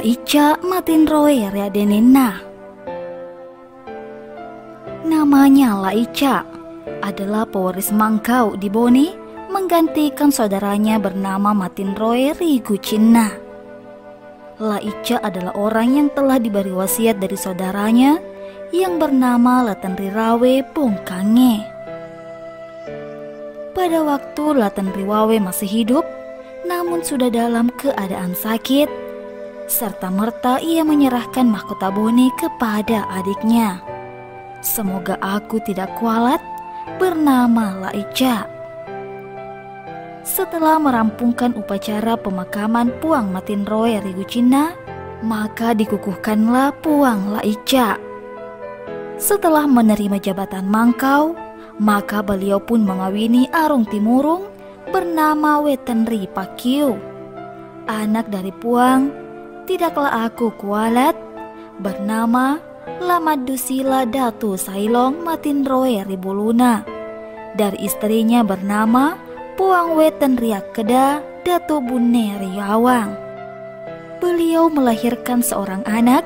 Laica matinroe readenena. Namanya Laica adalah pewaris Mangkau di Bone, menggantikan saudaranya bernama Matinroe Rigucinna. Laica adalah orang yang telah diberi wasiat dari saudaranya yang bernama Latenrirawe Bongkange. Pada waktu Latenriwawe masih hidup, namun sudah dalam keadaan sakit, serta merta ia menyerahkan mahkota Bone kepada adiknya. Semoga aku tidak kualat, bernama Laica. Setelah merampungkan upacara pemakaman Puang Matinroe Rigucinna, maka dikukuhkanlah Puang Laica. Setelah menerima jabatan Mangkau, maka beliau pun mengawini Arung Timurung bernama Wetenri Pakiu, anak dari Puang Tidaklah Aku Kualat, bernama Lamadusila Datu Sailong Matinroe Ribuluna, dari istrinya bernama Puang Wetenriak Keda Datu Bune Riawang. Beliau melahirkan seorang anak,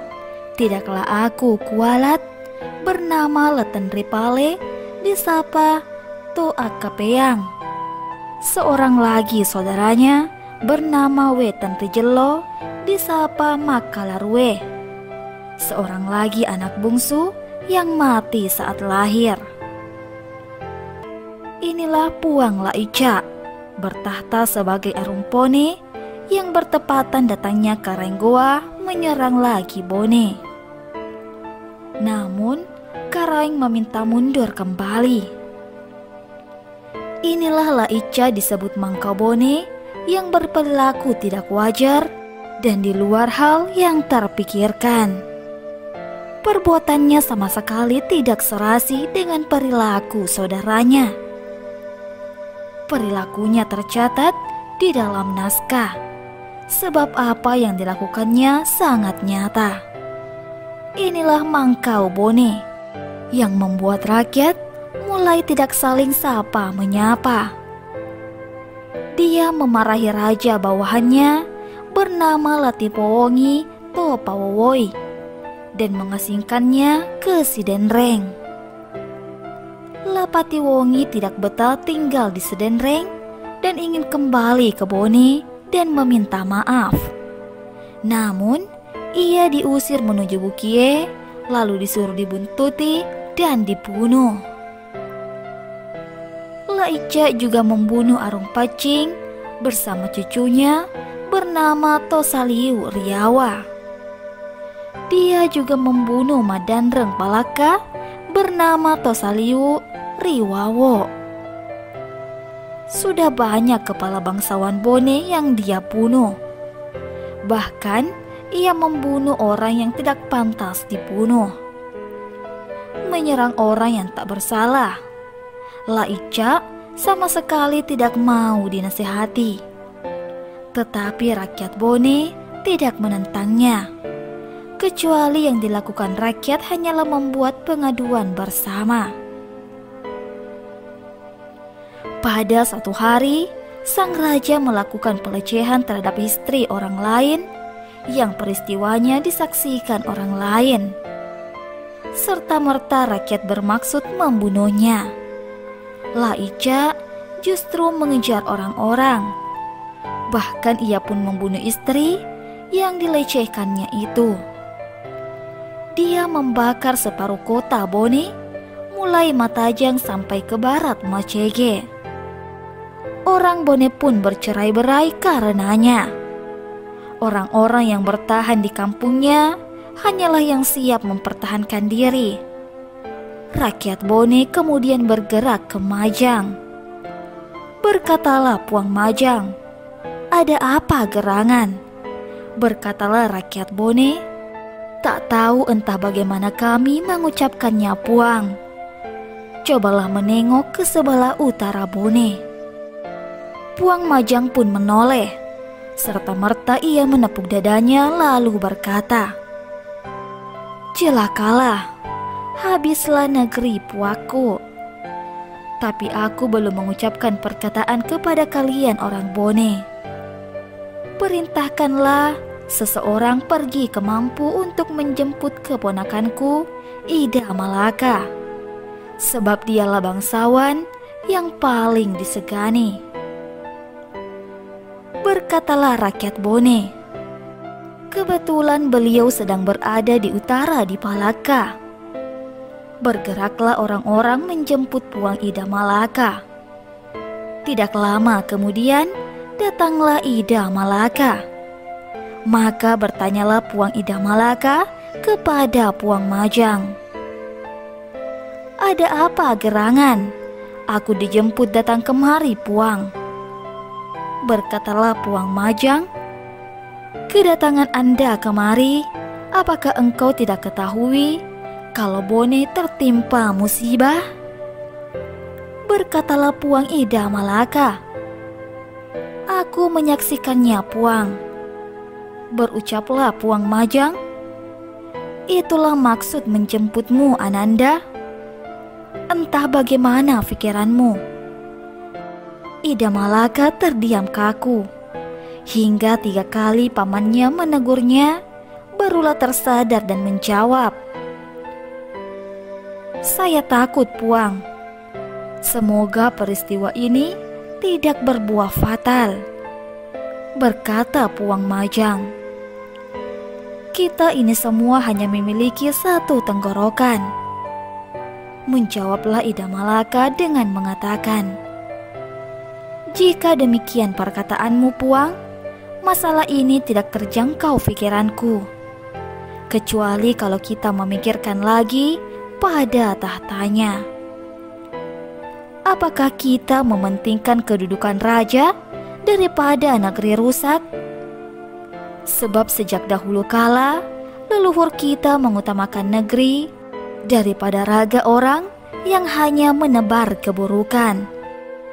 Tidaklah Aku Kualat, bernama Letenri Pale, disapa To Akapeang. Seorang lagi saudaranya bernama Wetenri Jelo, disapa Makalarwe. Seorang lagi anak bungsu yang mati saat lahir. Inilah Puang Laica, bertahta sebagai Arung Pone yang bertepatan datangnya Karenggoa menyerang lagi Bone. Namun Kareng meminta mundur kembali. Inilah Laica disebut Mangkau Bone yang berperilaku tidak wajar dan di luar hal yang terpikirkan. Perbuatannya sama sekali tidak serasi dengan perilaku saudaranya. Perilakunya tercatat di dalam naskah, sebab apa yang dilakukannya sangat nyata. Inilah Mangkau Bone yang membuat rakyat mulai tidak saling sapa menyapa. Dia memarahi raja bawahannya bernama Latipowongi Topawowoi dan mengasingkannya ke Sidenreng. Lapatiwongi tidak betah tinggal di Sidenreng dan ingin kembali ke Bone dan meminta maaf. Namun ia diusir menuju Bukie, lalu disuruh dibuntuti dan dibunuh. Laica juga membunuh Arung Pacing bersama cucunya bernama Tosaliu Riawa. Dia juga membunuh Madanreng Palaka bernama Tosaliu Riwawo. Sudah banyak kepala bangsawan Bone yang dia bunuh. Bahkan ia membunuh orang yang tidak pantas dibunuh. Menyerang orang yang tak bersalah. Laica sama sekali tidak mau dinasihati. Tetapi rakyat Bone tidak menentangnya. Kecuali yang dilakukan rakyat hanyalah membuat pengaduan bersama. Pada suatu hari, sang raja melakukan pelecehan terhadap istri orang lain yang peristiwanya disaksikan orang lain. Serta-merta rakyat bermaksud membunuhnya. Laica justru mengejar orang-orang. Bahkan ia pun membunuh istri yang dilecehkannya itu. Dia membakar separuh kota Bone, mulai Matajang sampai ke barat Macege. Orang Bone pun bercerai-berai karenanya. Orang-orang yang bertahan di kampungnya hanyalah yang siap mempertahankan diri. Rakyat Bone kemudian bergerak ke Majang. Berkatalah Puang Majang, "Ada apa gerangan?" Berkatalah rakyat Bone, "Tak tahu entah bagaimana kami mengucapkannya Puang. Cobalah menengok ke sebelah utara Bone." Puang Majang pun menoleh, serta-merta ia menepuk dadanya lalu berkata, "Celakalah, habislah negeri Puaku. Tapi aku belum mengucapkan perkataan kepada kalian orang Bone. Perintahkanlah seseorang pergi ke Mampu untuk menjemput keponakanku, Ida Malaka. Sebab dialah bangsawan yang paling disegani. Berkatalah rakyat Bone. Kebetulan beliau sedang berada di utara di Palaka. Bergeraklah orang-orang menjemput Puang Ida Malaka. Tidak lama kemudian datanglah Ida Malaka. Maka bertanyalah Puang Ida Malaka kepada Puang Majang. "Ada apa gerangan? Aku dijemput datang kemari, Puang." Berkatalah Puang Majang, "Kedatangan Anda kemari, apakah engkau tidak ketahui kalau Bone tertimpa musibah?" Berkatalah Puang Ida Malaka, "Aku menyaksikannya, Puang." Berucaplah Puang Majang, "Itulah maksud menjemputmu, Ananda. Entah bagaimana pikiranmu." Ida Malaka terdiam kaku. Hingga 3 kali pamannya menegurnya, barulah tersadar dan menjawab, "Saya takut, Puang. Semoga peristiwa ini tidak berbuah fatal." Berkata Puang Majang, "Kita ini semua hanya memiliki satu tenggorokan." Menjawablah Ida Malaka dengan mengatakan, "Jika demikian perkataanmu, Puang, masalah ini tidak terjangkau pikiranku, kecuali kalau kita memikirkan lagi pada tahtanya. Apakah kita mementingkan kedudukan raja daripada negeri rusak? Sebab sejak dahulu kala leluhur kita mengutamakan negeri daripada raga orang yang hanya menebar keburukan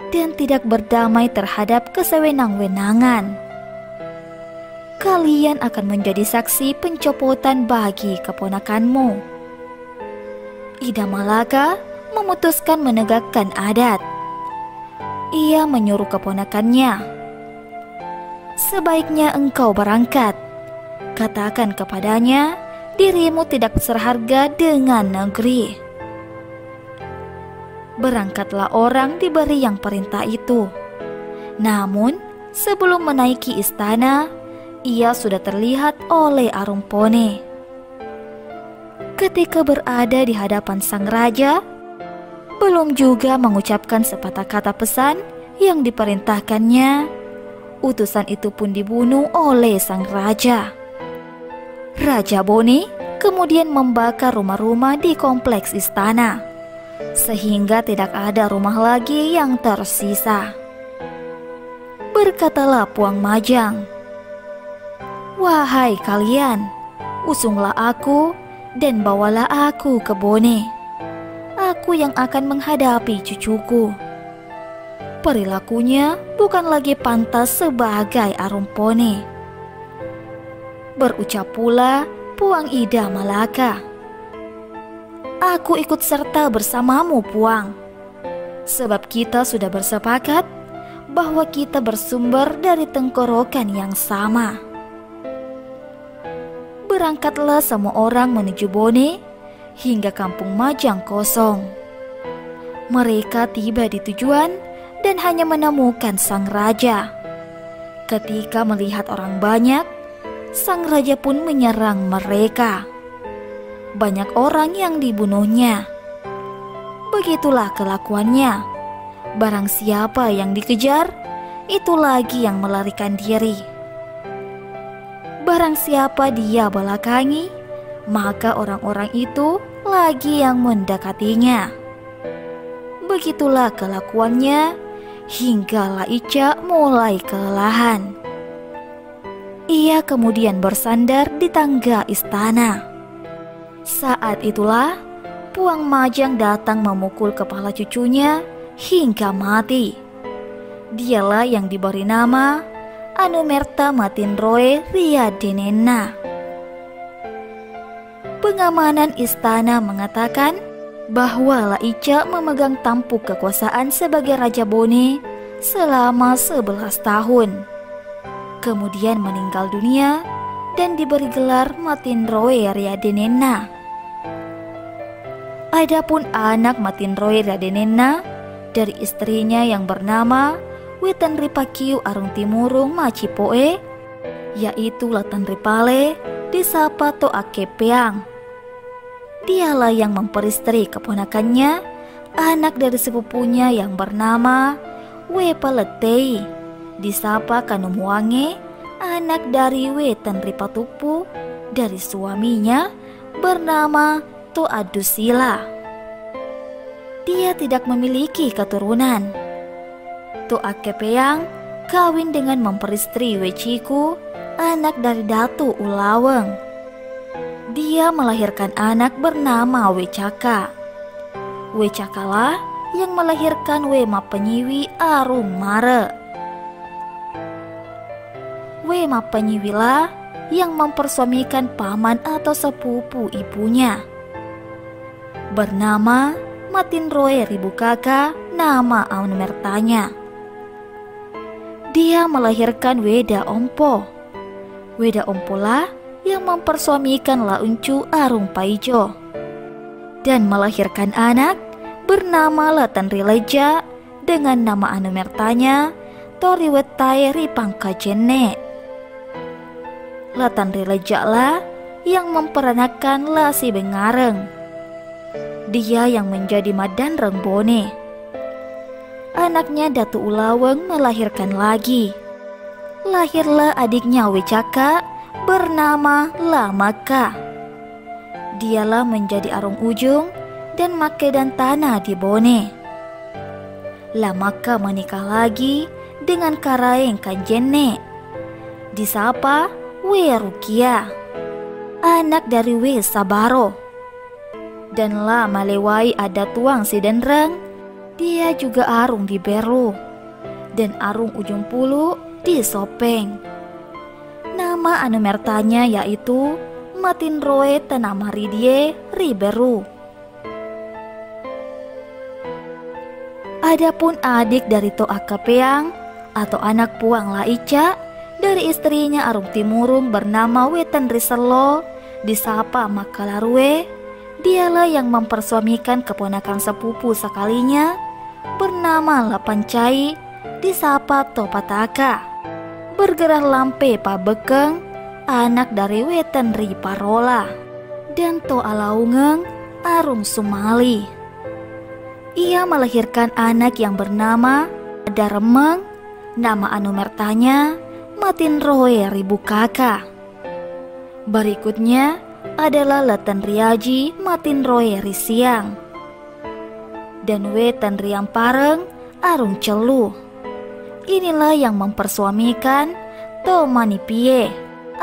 dan tidak berdamai terhadap kesewenang-wenangan. Kalian akan menjadi saksi pencopotan bagi keponakanmu." Ida Malaka memutuskan menegakkan adat. Ia menyuruh keponakannya, "Sebaiknya engkau berangkat. Katakan kepadanya, dirimu tidak seharga dengan negeri." Berangkatlah orang diberi yang perintah itu. Namun sebelum menaiki istana, ia sudah terlihat oleh Arumpone. Ketika berada di hadapan sang raja, belum juga mengucapkan sepatah kata pesan yang diperintahkannya, utusan itu pun dibunuh oleh sang raja. Raja Bone kemudian membakar rumah-rumah di kompleks istana, sehingga tidak ada rumah lagi yang tersisa. Berkatalah Puang Majang, "Wahai kalian, usunglah aku dan bawalah aku ke Bone. Aku yang akan menghadapi cucuku. Perilakunya bukan lagi pantas sebagai Arumpone." Berucap pula Puang Ida Malaka, "Aku ikut serta bersamamu, Puang, sebab kita sudah bersepakat bahwa kita bersumber dari tenggorokan yang sama." Berangkatlah semua orang menuju Bone hingga kampung Majang kosong. Mereka tiba di tujuan dan hanya menemukan sang raja. Ketika melihat orang banyak, sang raja pun menyerang mereka. Banyak orang yang dibunuhnya. Begitulah kelakuannya. Barang siapa yang dikejar, itu lagi yang melarikan diri. Barang siapa dia belakangi, maka orang-orang itu lagi yang mendekatinya. Begitulah kelakuannya hingga Laica mulai kelelahan. Ia kemudian bersandar di tangga istana. Saat itulah Puang Majang datang memukul kepala cucunya hingga mati. Dialah yang diberi nama Anumerta Matinroe Riadenena. Pengamanan istana mengatakan bahwa Laica memegang tampuk kekuasaan sebagai Raja Bone selama 11 tahun. Kemudian meninggal dunia dan diberi gelar Matinroe Riadenena. Adapun anak Matinroe Riadenena dari istrinya yang bernama Wetanripakiu Arung Timurung Macipoe, yaitu Latanripale disapa Toakepeang. Dialah yang memperistri keponakannya, anak dari sepupunya yang bernama Wepaletei, disapa Kanumuange, anak dari Wetanripatupu dari suaminya bernama Toadusila. Dia tidak memiliki keturunan. Toakepeang kawin dengan memperistri Weciku, anak dari Datu Ulaweng. Dia melahirkan anak bernama Wecaka. Wecakalah yang melahirkan Wema Penyiwi Arung Mare. Wema Penyiwilah yang mempersuamikan paman atau sepupu ibunya, bernama Matinroe Ribukaka, nama Aunumertanya. Dia melahirkan Weda Ompo. Weda Ompolah yang mempersuamikan Launcu Arung Paijo dan melahirkan anak bernama Latanrileja dengan nama Anumertanya Toriwetai Ripangkajene. Latanrileja lah yang memperanakan Lasi Bengareng. Dia yang menjadi Madan Rengbone. Anaknya Datu Ulaweng melahirkan lagi. Lahirlah adiknya Wecaka bernama Lamaka. Dialah menjadi Arung Ujung dan Makedan Tanah di Bone. Lamaka menikah lagi dengan Karaeng Kanjene, disapa Werukia, anak dari We Sabaro. Dan lah malewai ada tuang Sidenreng, dia juga Arung di Beru, dan Arung Ujung Pulu di Sopeng. Nama Anumertanya yaitu Matinroe Tenamaridie Riberu. Adapun adik dari Toakepeang atau anak Puang Laica dari istrinya Arung Timurung bernama Wetanriselo, disapa Makalarue. Dialah yang mempersuamikan keponakan sepupu sekalinya bernama Lapancai, disapa Topataka. Bergerak Lampe Pabekeng, anak dari Wetanri Parola, dan Toalaungeng Arung Sumali. Ia melahirkan anak yang bernama Daremeng, nama Anumertanya Matinroe Ribukaka. Berikutnya adalah Latanriaji Matinroe Risiang dan Wetanriang Pareng Arung Celu. Inilah yang mempersuamikan Tomanipie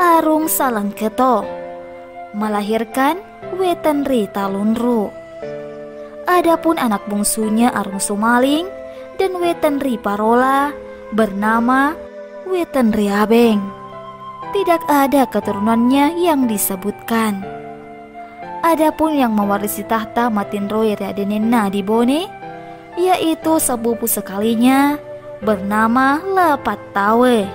Arung Salangketo, melahirkan Wetanri Talunru. Adapun anak bungsunya Arung Sumaling dan Wetanri Parola bernama Wetanri Abeng. Tidak ada keturunannya yang disebutkan. Adapun yang mewarisi tahta Matinroe Riadenena di Bone, yaitu sepupu sekalinya bernama Lepatawe.